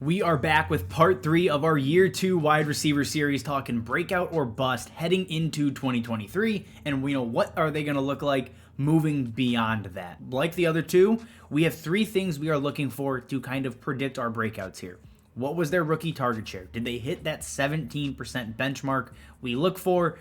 We are back with part 3 of our year 2 wide receiver series, talking breakout or bust heading into 2023, and we know what are they going to look like moving beyond that. Like the other two, we have 3 things we are looking for to kind of predict our breakouts here. What was their rookie target share? Did they hit that 17% benchmark we look for?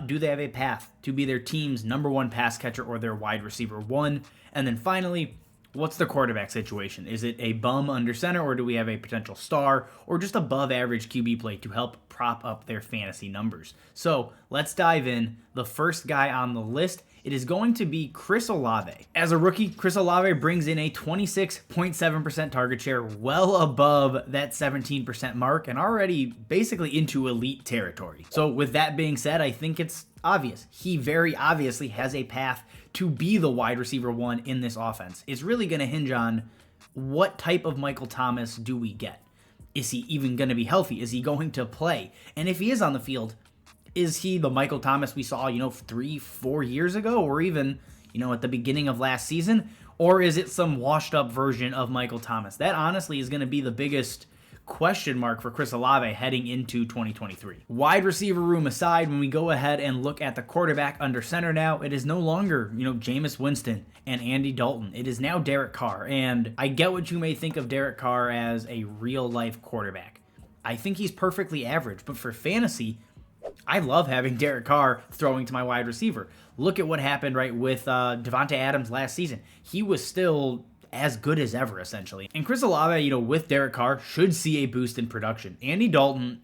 Do they have a path to be their team's number 1 pass catcher or their wide receiver 1? And then finally, what's the quarterback situation? Is it a bum under center, or do we have a potential star or just above average QB play to help prop up their fantasy numbers? So let's dive in. The first guy on the list, it is going to be Chris Olave. As a rookie, Chris Olave brings in a 26.7% target share, well above that 17% mark, and already basically into elite territory. So with that being said, I think it's obvious. He very obviously has a path to be the wide receiver 1 in this offense. It's really going to hinge on what type of Michael Thomas do we get. Is he even going to be healthy? Is he going to play? And if he is on the field, is he the Michael Thomas we saw, 3-4 years ago, or even, at the beginning of last season? Or is it some washed up version of Michael Thomas? That honestly is going to be the biggest question mark for Chris Olave heading into 2023. Wide receiver room aside, when we go ahead and look at the quarterback under center now, it is no longer, Jameis Winston and Andy Dalton. It is now Derek Carr. And I get what you may think of Derek Carr as a real life quarterback. I think he's perfectly average, but for fantasy, I love having Derek Carr throwing to my wide receiver. Look at what happened with Devontae Adams last season. He was still as good as ever, essentially. And Chris Olave, with Derek Carr, should see a boost in production. Andy Dalton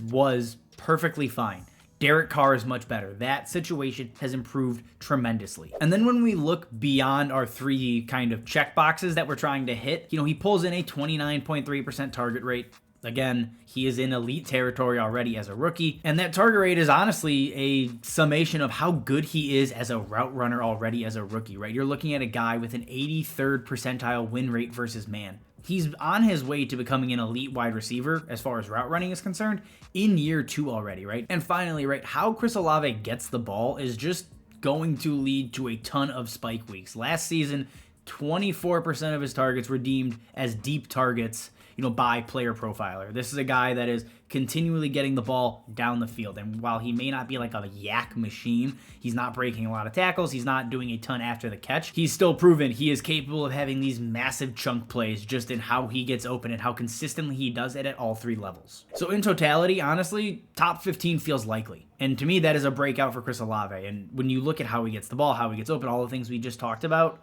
was perfectly fine. Derek Carr is much better. That situation has improved tremendously. And then when we look beyond our 3 kind of check boxes that we're trying to hit, he pulls in a 29.3% target rate. Again, he is in elite territory already as a rookie, and that target rate is honestly a summation of how good he is as a route runner already as a rookie, right? You're looking at a guy with an 83rd percentile win rate versus man. He's on his way to becoming an elite wide receiver as far as route running is concerned in year 2 already, right? And finally, how Chris Olave gets the ball is just going to lead to a ton of spike weeks. Last season, 24% of his targets were deemed as deep targets, by Player Profiler. This is a guy that is continually getting the ball down the field. And while he may not be like a yak machine, he's not breaking a lot of tackles, he's not doing a ton after the catch, he's still proven he is capable of having these massive chunk plays just in how he gets open and how consistently he does it at all 3 levels. So in totality, honestly, top 15 feels likely. And to me, that is a breakout for Chris Olave. And when you look at how he gets the ball, how he gets open, all the things we just talked about,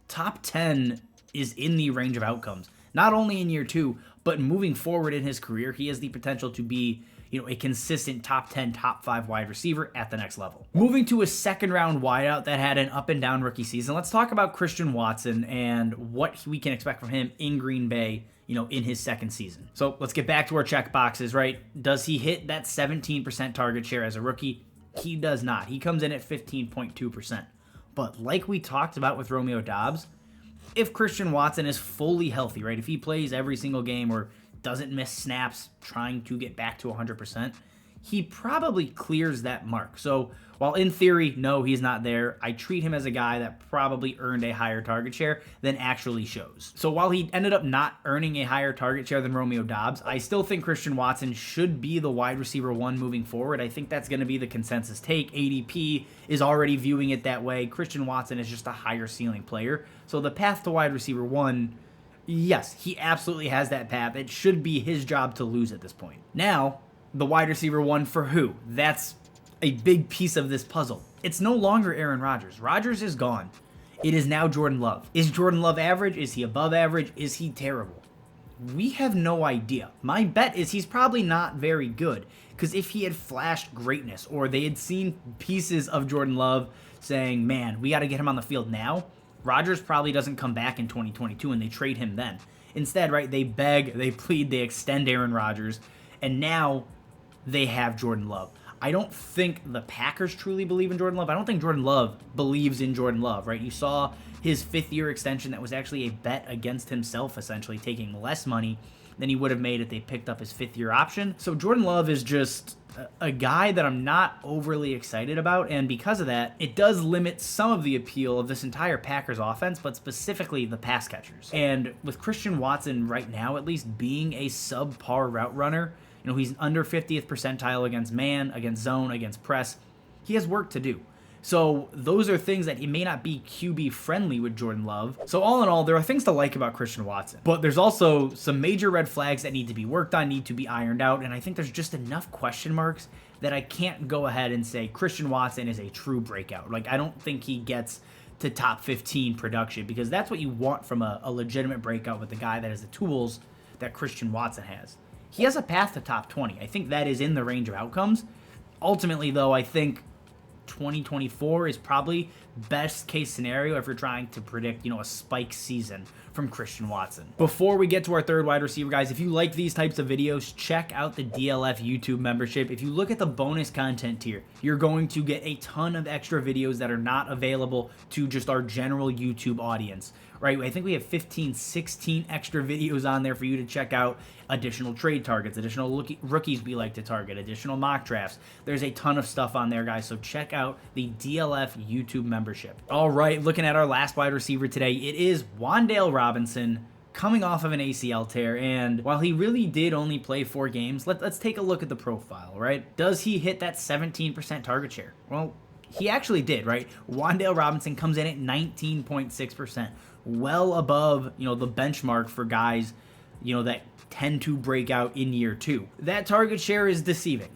top 10 is in the range of outcomes. Not only in year 2, but moving forward in his career, he has the potential to be, a consistent top 10, top 5 wide receiver at the next level. Moving to a second round wideout that had an up and down rookie season, let's talk about Christian Watson and what we can expect from him in Green Bay, in his second season. So let's get back to our check boxes, right? Does he hit that 17% target share as a rookie? He does not. He comes in at 15.2%. But like we talked about with Romeo Doubs, if Christian Watson is fully healthy, right, if he plays every single game or doesn't miss snaps trying to get back to 100%, he probably clears that mark. So while in theory, no, he's not there, I treat him as a guy that probably earned a higher target share than actually shows. So while he ended up not earning a higher target share than Romeo Doubs, I still think Christian Watson should be the wide receiver 1 moving forward. I think that's going to be the consensus take. ADP is already viewing it that way. Christian Watson is just a higher ceiling player. So the path to wide receiver 1, yes, he absolutely has that path. It should be his job to lose at this point. Now, the wide receiver 1 for who? That's a big piece of this puzzle. It's no longer Aaron Rodgers. Rodgers is gone. It is now Jordan Love. Is Jordan Love average? Is he above average? Is he terrible? We have no idea. My bet is he's probably not very good, because if he had flashed greatness or they had seen pieces of Jordan Love saying, man, we got to get him on the field now, Rodgers probably doesn't come back in 2022 and they trade him then. Instead, right, they beg, they plead, they extend Aaron Rodgers, and now they have Jordan Love. I don't think the Packers truly believe in Jordan Love. I don't think Jordan Love believes in Jordan Love, right? You saw his 5th-year extension that was actually a bet against himself, essentially, taking less money than he would have made if they picked up his 5th-year option. So Jordan Love is just a guy that I'm not overly excited about, and because of that, it does limit some of the appeal of this entire Packers offense, but specifically the pass catchers. And with Christian Watson right now, at least, being a subpar route runner, he's under 50th percentile against man, against zone, against press. He has work to do. So those are things that he may not be QB friendly with Jordan Love. So all in all, there are things to like about Christian Watson, but there's also some major red flags that need to be worked on, need to be ironed out. And I think there's just enough question marks that I can't go ahead and say Christian Watson is a true breakout. Like, I don't think he gets to top 15 production, because that's what you want from a legitimate breakout with the guy that has the tools that Christian Watson has. He has a path to top 20. I think that is in the range of outcomes. Ultimately, though, I think 2024 is probably best case scenario if you're trying to predict, a spike season from Christian Watson. Before we get to our third wide receiver, guys, if you like these types of videos, check out the DLF YouTube membership. If you look at the bonus content tier, you're going to get a ton of extra videos that are not available to just our general YouTube audience, right? I think we have 15, 16 extra videos on there for you to check out. Additional trade targets, additional rookies we like to target, additional mock drafts. There's a ton of stuff on there, guys, so check out the DLF YouTube membership. All right, looking at our last wide receiver today, it is Wan'Dale Robinson, coming off of an ACL tear, and while he really did only play 4 games, let's take a look at the profile, right? Does he hit that 17% target share? Well, he actually did, right? Wan'Dale Robinson comes in at 19.6%, well above, the benchmark for guys, that tend to break out in year 2. That target share is deceiving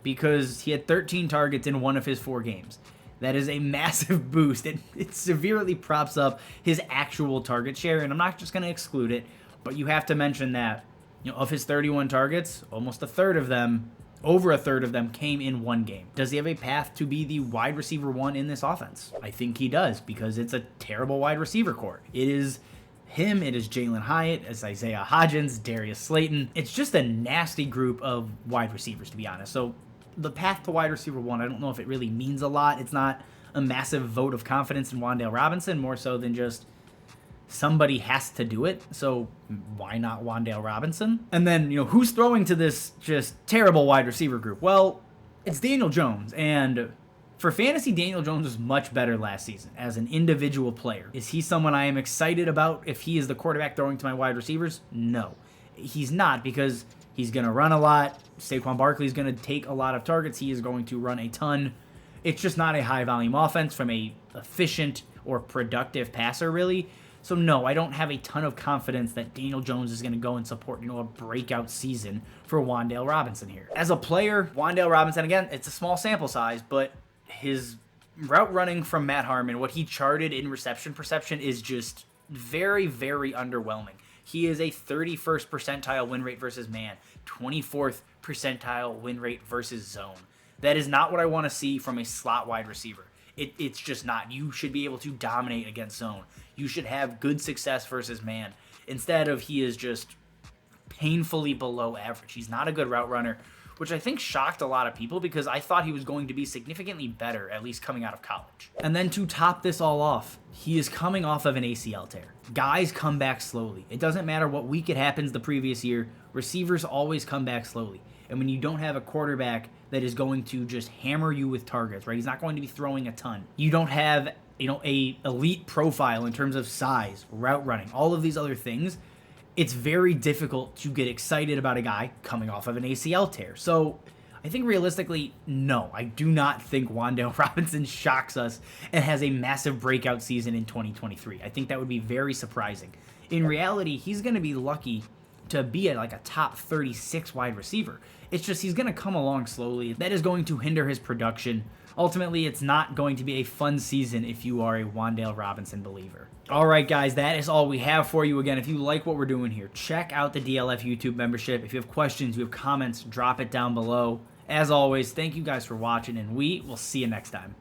because he had 13 targets in 1 of his 4 games. That is a massive boost. It severely props up his actual target share, and I'm not just going to exclude it, but you have to mention that, of his 31 targets, almost over a third of them came in 1 game. Does he have a path to be the wide receiver 1 in this offense? I think he does, because it's a terrible wide receiver core. It is him, it is Jalen Hyatt, it's Isaiah Hodgins, Darius Slayton. It's just a nasty group of wide receivers, to be honest. So the path to wide receiver 1, I don't know if it really means a lot. It's not a massive vote of confidence in Wan'Dale Robinson, more so than just somebody has to do it. So why not Wan'Dale Robinson? And then, who's throwing to this just terrible wide receiver group? Well, it's Daniel Jones, and for fantasy, Daniel Jones was much better last season as an individual player. Is he someone I am excited about if he is the quarterback throwing to my wide receivers? No, he's not, because he's going to run a lot. Saquon Barkley is going to take a lot of targets. He is going to run a ton. It's just not a high-volume offense from a efficient or productive passer, really. So no, I don't have a ton of confidence that Daniel Jones is going to go and support, a breakout season for Wan'Dale Robinson here. As a player, Wan'Dale Robinson, again, it's a small sample size, but his route running from Matt Harmon, what he charted in reception perception, is just very, very underwhelming. He is a 31st percentile win rate versus man, 24th percentile win rate versus zone. That is not what I want to see from a slot wide receiver. It's just not. You should be able to dominate against zone. You should have good success versus man. Instead of, he is just painfully below average. He's not a good route runner, which I think shocked a lot of people, because I thought he was going to be significantly better, at least coming out of college. And then to top this all off, he is coming off of an ACL tear. Guys come back slowly. It doesn't matter what week it happens the previous year, receivers always come back slowly. And when you don't have a quarterback that is going to just hammer you with targets, right? He's not going to be throwing a ton. You don't have, a elite profile in terms of size, route running, all of these other things. It's very difficult to get excited about a guy coming off of an ACL tear. So I think realistically, no, I do not think Wan'Dale Robinson shocks us and has a massive breakout season in 2023. I think that would be very surprising. In reality, he's going to be lucky to be at like a top 36 wide receiver. It's just he's going to come along slowly. That is going to hinder his production. Ultimately, it's not going to be a fun season if you are a Wan'Dale Robinson believer. All right, guys, that is all we have for you. Again, if you like what we're doing here, check out the DLF YouTube membership. If you have questions, you have comments, drop it down below. As always, thank you guys for watching, and we will see you next time.